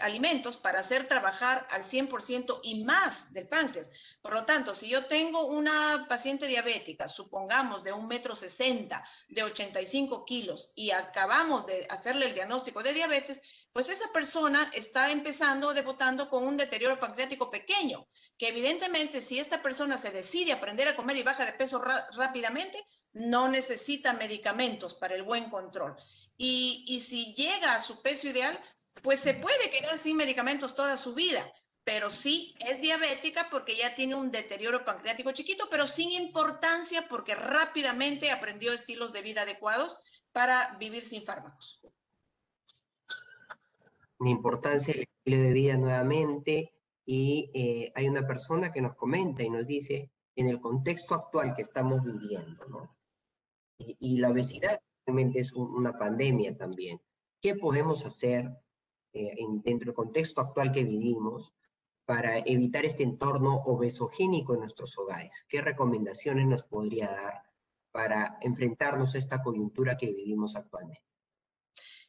alimentos para hacer trabajar al 100% y más del páncreas. Por lo tanto, si yo tengo una paciente diabética, supongamos de 1,60 m, de 85 kilos, y acabamos de hacerle el diagnóstico de diabetes, pues esa persona está empezando, debutando con un deterioro pancreático pequeño, que evidentemente si esta persona se decide aprender a comer y baja de peso rápidamente, no necesita medicamentos para el buen control. Y si llega a su peso ideal, pues se puede quedar sin medicamentos toda su vida, pero sí es diabética porque ya tiene un deterioro pancreático chiquito, pero sin importancia porque rápidamente aprendió estilos de vida adecuados para vivir sin fármacos. La importancia del estilo de vida nuevamente, y hay una persona que nos comenta y nos dice, en el contexto actual que estamos viviendo, ¿no? Y la obesidad realmente es una pandemia también. ¿Qué podemos hacer dentro del contexto actual que vivimos para evitar este entorno obesogénico en nuestros hogares? ¿Qué recomendaciones nos podría dar para enfrentarnos a esta coyuntura que vivimos actualmente?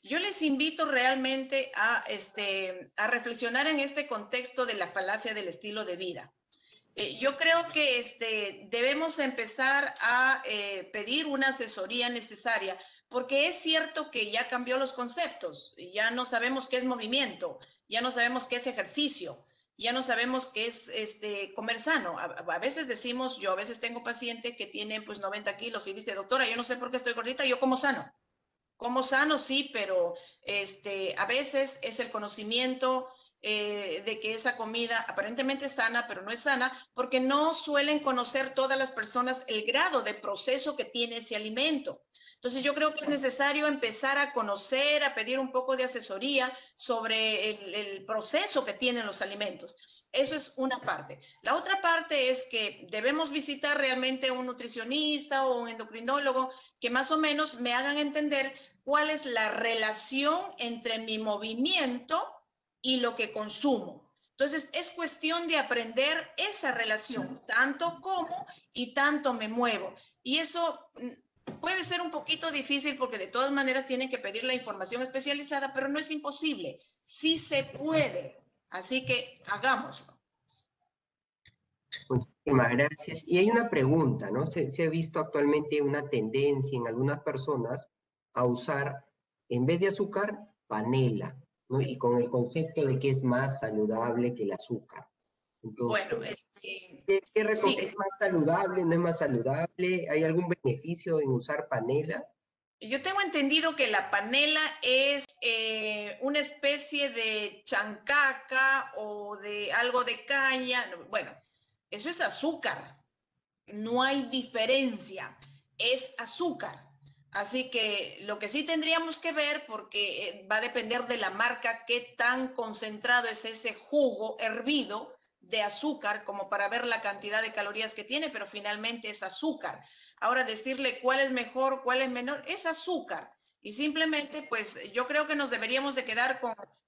Yo les invito realmente a reflexionar en este contexto de la falacia del estilo de vida. Yo creo que debemos empezar a pedir una asesoría necesaria, porque es cierto que ya cambió los conceptos, ya no sabemos qué es movimiento, ya no sabemos qué es ejercicio, ya no sabemos qué es comer sano. A veces decimos, yo a veces tengo pacientes que tienen pues 90 kilos y dice, doctora, yo no sé por qué estoy gordita, yo como sano. Como sano, sí, pero a veces es el conocimiento de que esa comida aparentemente es sana, pero no es sana, porque no suelen conocer todas las personas el grado de proceso que tiene ese alimento. Entonces yo creo que es necesario empezar a conocer, a pedir un poco de asesoría sobre el proceso que tienen los alimentos. Eso es una parte. La otra parte es que debemos visitar realmente un nutricionista o un endocrinólogo que más o menos me hagan entender cuál es la relación entre mi movimiento y lo que consumo. Entonces, es cuestión de aprender esa relación, tanto como y tanto me muevo. Y eso puede ser un poquito difícil porque de todas maneras tienen que pedir la información especializada, pero no es imposible. Sí se puede. Así que hagámoslo. Muchísimas gracias. Y hay una pregunta, ¿no? Se ha visto actualmente una tendencia en algunas personas a usar, en vez de azúcar, panela, ¿no? Y con el concepto de que es más saludable que el azúcar. Entonces, Bueno, sí. sí. ¿Es más saludable? ¿No es más saludable? ¿Hay algún beneficio en usar panela? Yo tengo entendido que la panela es una especie de chancaca o de algo de caña. Bueno, eso es azúcar. No hay diferencia. Es azúcar. Así que lo que sí tendríamos que ver, porque va a depender de la marca, qué tan concentrado es ese jugo hervido de azúcar como para ver la cantidad de calorías que tiene, pero finalmente es azúcar. Ahora decirle cuál es mejor, cuál es menor, es azúcar. Y simplemente, pues yo creo que nos deberíamos de quedar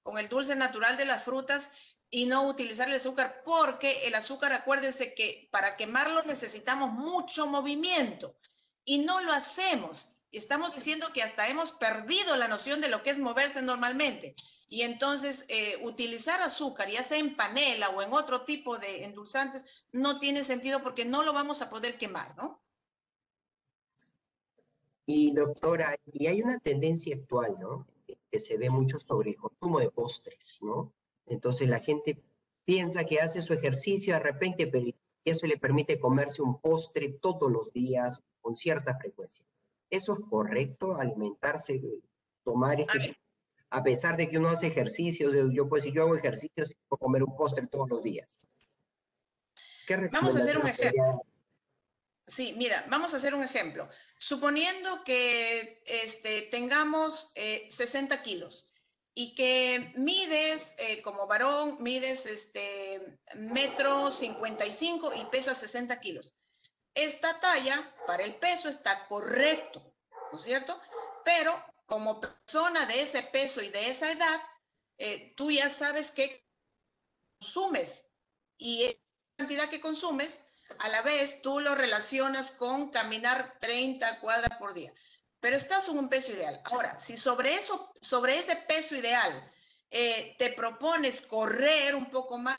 con el dulce natural de las frutas y no utilizar el azúcar, porque el azúcar, acuérdense que para quemarlo necesitamos mucho movimiento y no lo hacemos. Estamos diciendo que hasta hemos perdido la noción de lo que es moverse normalmente. Y entonces utilizar azúcar, ya sea en panela o en otro tipo de endulzantes, no tiene sentido porque no lo vamos a poder quemar, ¿no? Y doctora, y hay una tendencia actual, ¿no? Que se ve mucho sobre el consumo de postres, ¿no? Entonces la gente piensa que hace su ejercicio de repente, pero eso le permite comerse un postre todos los días con cierta frecuencia. ¿Eso es correcto, alimentarse, tomar a pesar de que uno hace ejercicios? Yo pues si yo hago ejercicios, puedo comer un postre todos los días. ¿Qué Vamos a hacer un recomendaciones ejemplo. podría? Sí, mira, vamos a hacer un ejemplo. Suponiendo que tengamos 60 kilos y que mides, como varón, mides 1,55 m y pesas 60 kilos. Esta talla para el peso está correcto, ¿no es cierto? Pero como persona de ese peso y de esa edad, tú ya sabes qué consumes y esa cantidad que consumes, a la vez tú lo relacionas con caminar 30 cuadras por día. Pero estás en un peso ideal. Ahora, si sobre ese peso ideal te propones correr un poco más,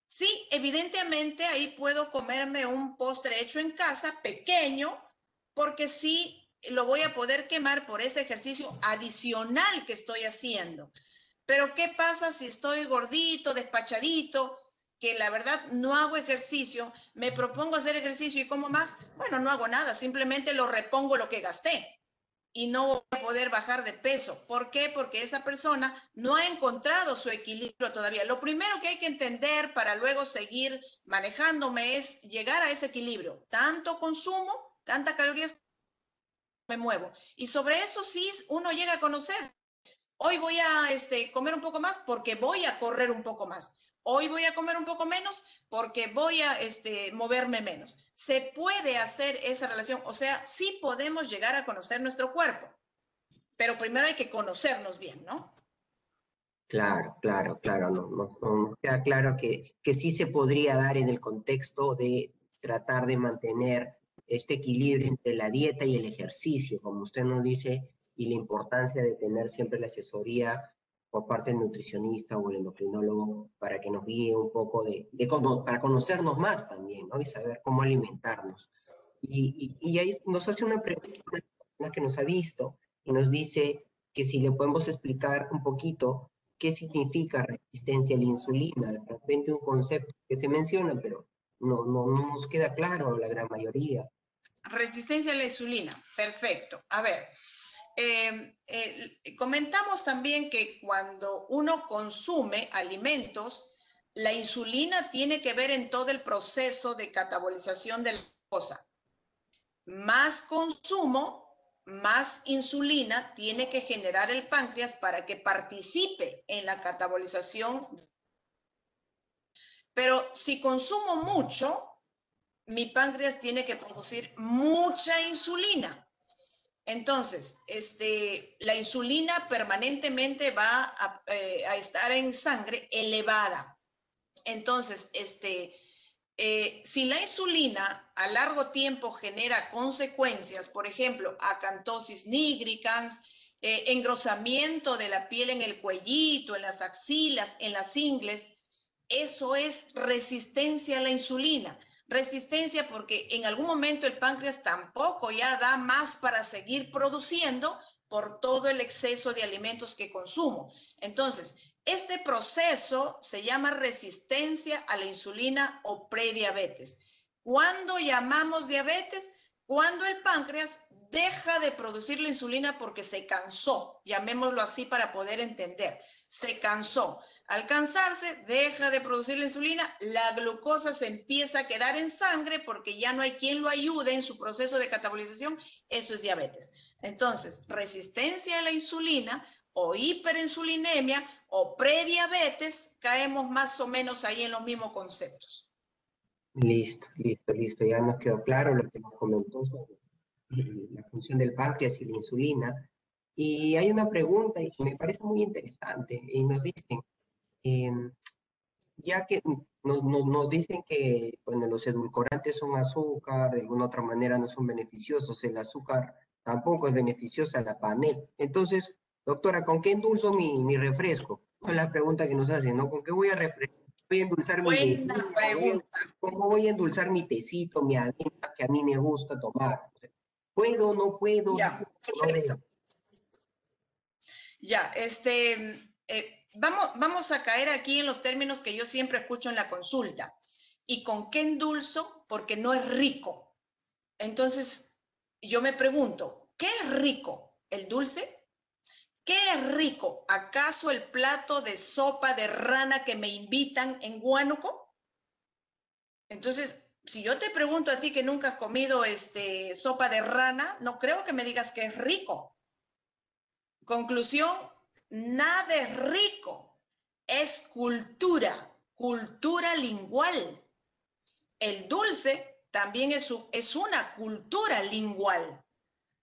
sí, evidentemente ahí puedo comerme un postre hecho en casa, pequeño, porque sí lo voy a poder quemar por ese ejercicio adicional que estoy haciendo. Pero ¿qué pasa si estoy gordito, despachadito, que la verdad no hago ejercicio, me propongo hacer ejercicio y como más? Bueno, no hago nada, simplemente lo repongo lo que gasté y no voy a poder bajar de peso. ¿Por qué? Porque esa persona no ha encontrado su equilibrio todavía. Lo primero que hay que entender para luego seguir manejándome es llegar a ese equilibrio. Tanto consumo, tantas calorías me muevo. Y sobre eso sí uno llega a conocer. Hoy voy a comer un poco más porque voy a correr un poco más. Hoy voy a comer un poco menos porque voy a moverme menos. Se puede hacer esa relación, o sea, sí podemos llegar a conocer nuestro cuerpo, pero primero hay que conocernos bien, ¿no? Claro, claro, claro, nos queda claro que sí se podría dar en el contexto de tratar de mantener este equilibrio entre la dieta y el ejercicio, como usted nos dice, y la importancia de tener siempre la asesoría por parte del nutricionista o el endocrinólogo para que nos guíe un poco para conocernos más también, ¿no? Y saber cómo alimentarnos. Y ahí nos hace una pregunta, una persona que nos ha visto y nos dice que si le podemos explicar un poquito qué significa resistencia a la insulina. De repente un concepto que se menciona, pero no nos queda claro a la gran mayoría. Resistencia a la insulina, perfecto. A ver, comentamos también que cuando uno consume alimentos, la insulina tiene que ver en todo el proceso de catabolización de la glucosa. Más consumo, más insulina tiene que generar el páncreas para que participe en la catabolización. Pero si consumo mucho, mi páncreas tiene que producir mucha insulina. Entonces, la insulina permanentemente va a estar en sangre elevada. Entonces, si la insulina a largo tiempo genera consecuencias, por ejemplo, acantosis nigricans, engrosamiento de la piel en el cuellito, en las axilas, en las ingles, eso es resistencia a la insulina. Resistencia porque en algún momento el páncreas tampoco ya da más para seguir produciendo por todo el exceso de alimentos que consumo. Entonces, este proceso se llama resistencia a la insulina o prediabetes. ¿Cuándo llamamos diabetes? Cuando el páncreas deja de producir la insulina porque se cansó, llamémoslo así para poder entender, se cansó. Al cansarse, deja de producir la insulina, la glucosa se empieza a quedar en sangre porque ya no hay quien lo ayude en su proceso de catabolización, eso es diabetes. Entonces, resistencia a la insulina o hiperinsulinemia o prediabetes, caemos más o menos ahí en los mismos conceptos. Listo, listo, listo. Ya nos quedó claro lo que nos comentó sobre la función del páncreas y la insulina. Y hay una pregunta y me parece muy interesante. Y nos dicen, eh, ya que nos dicen que bueno, los edulcorantes son azúcar, de alguna otra manera no son beneficiosos, el azúcar tampoco es beneficiosa, la panel. Entonces, doctora, ¿con qué endulzo mi refresco? Es la pregunta que nos hacen, ¿no? ¿Con qué voy a endulzar mi Buena bebida? pregunta. ¿Cómo voy a endulzar mi tecito, mi avena que a mí me gusta tomar? ¿Puedo, no puedo, Ya, no debo? ya, vamos a caer aquí en los términos que yo siempre escucho en la consulta. ¿Y con qué endulzo? Porque no es rico. Entonces, yo me pregunto, ¿qué es rico? ¿El dulce? ¿Qué es rico? ¿Acaso el plato de sopa de rana que me invitan en Huánuco? Entonces, si yo te pregunto a ti que nunca has comido sopa de rana, no creo que me digas que es rico. Conclusión, nada es rico, es cultura, cultura lingual. El dulce también es una cultura lingual.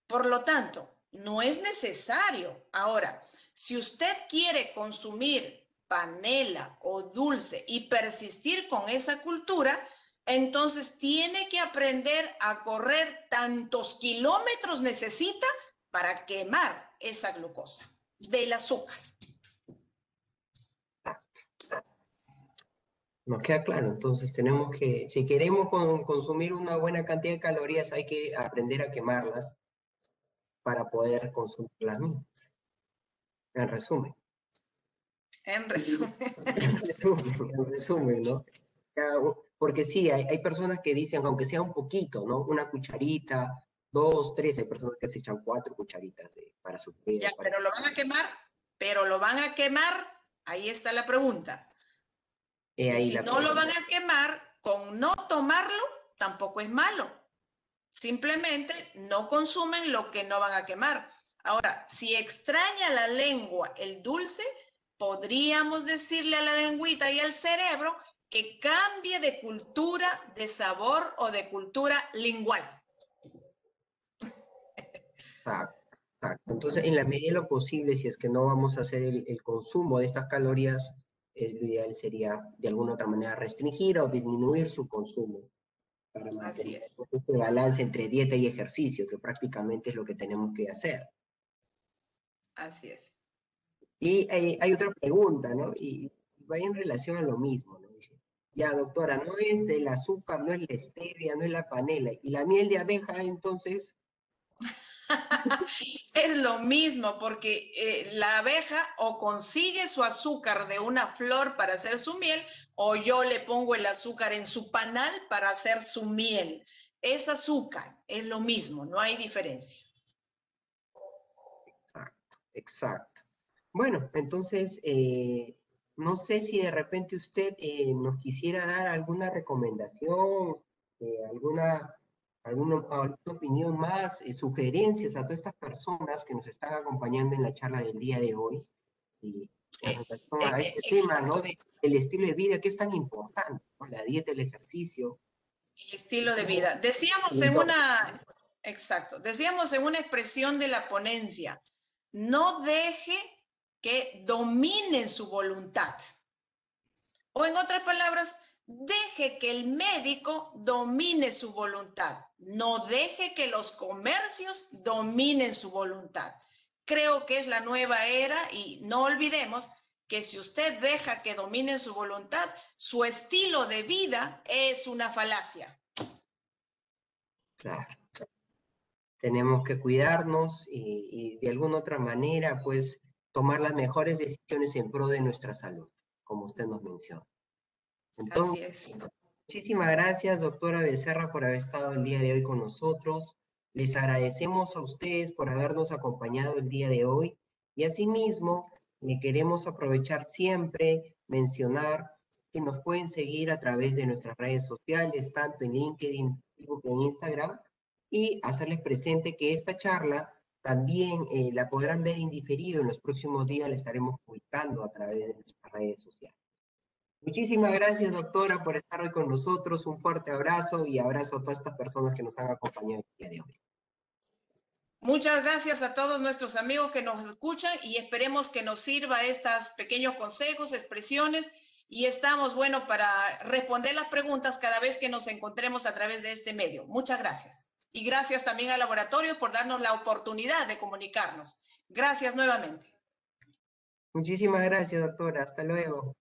Por lo tanto, no es necesario. Ahora, si usted quiere consumir panela o dulce y persistir con esa cultura, entonces tiene que aprender a correr tantos kilómetros necesita para quemar esa glucosa del azúcar. Nos queda claro, entonces tenemos que, si queremos consumir una buena cantidad de calorías, hay que aprender a quemarlas para poder consumir las mismas. En resumen. En resumen. En resumen, ¿no? Porque sí, hay personas que dicen, aunque sea un poquito, ¿no? Una cucharita, 2, 3, hay personas que se echan 4 cucharitas para su peso. Ya, pero lo van a quemar, ahí está la pregunta. Y si no lo van a quemar, con no tomarlo, tampoco es malo. Simplemente no consumen lo que no van a quemar. Ahora, si extraña la lengua el dulce, podríamos decirle a la lengüita y al cerebro que cambie de cultura, de sabor o de cultura lingual. Exacto. Entonces, en la medida de lo posible, si es que no vamos a hacer el consumo de estas calorías, lo ideal sería de alguna otra manera restringir o disminuir su consumo para mantener este balance entre dieta y ejercicio, que prácticamente es lo que tenemos que hacer. Así es. Y hay otra pregunta, ¿no? Y va en relación a lo mismo, ¿no? Dice, ya, doctora, no es el azúcar, no es la stevia, no es la panela, y la miel de abeja, entonces... Es lo mismo, porque la abeja o consigue su azúcar de una flor para hacer su miel, o yo le pongo el azúcar en su panal para hacer su miel. Es azúcar, es lo mismo, no hay diferencia. Exacto. Bueno, entonces, no sé si de repente usted nos quisiera dar alguna recomendación, alguna opinión más, sugerencias a todas estas personas que nos están acompañando en la charla del día de hoy, y en relación a este tema, ¿no? Del estilo de vida que es tan importante, ¿no? La dieta, el ejercicio. El estilo de vida. Decíamos en una expresión de la ponencia, no deje que dominen su voluntad. O en otras palabras, deje que el médico domine su voluntad. No deje que los comercios dominen su voluntad. Creo que es la nueva era y no olvidemos que si usted deja que dominen su voluntad, su estilo de vida es una falacia. Claro. Tenemos que cuidarnos y de alguna otra manera, pues, tomar las mejores decisiones en pro de nuestra salud, como usted nos menciona. Entonces, así es. Muchísimas gracias, doctora Becerra, por haber estado el día de hoy con nosotros. Les agradecemos a ustedes por habernos acompañado el día de hoy. Y asimismo, queremos aprovechar siempre, mencionar que nos pueden seguir a través de nuestras redes sociales, tanto en LinkedIn, Facebook e Instagram, y hacerles presente que esta charla también la podrán ver en diferido. En los próximos días la estaremos publicando a través de nuestras redes sociales. Muchísimas gracias, doctora, por estar hoy con nosotros. Un fuerte abrazo y abrazo a todas estas personas que nos han acompañado el día de hoy. Muchas gracias a todos nuestros amigos que nos escuchan y esperemos que nos sirva estos pequeños consejos, expresiones, y estamos, bueno, para responder las preguntas cada vez que nos encontremos a través de este medio. Muchas gracias. Y gracias también al laboratorio por darnos la oportunidad de comunicarnos. Gracias nuevamente. Muchísimas gracias, doctora. Hasta luego.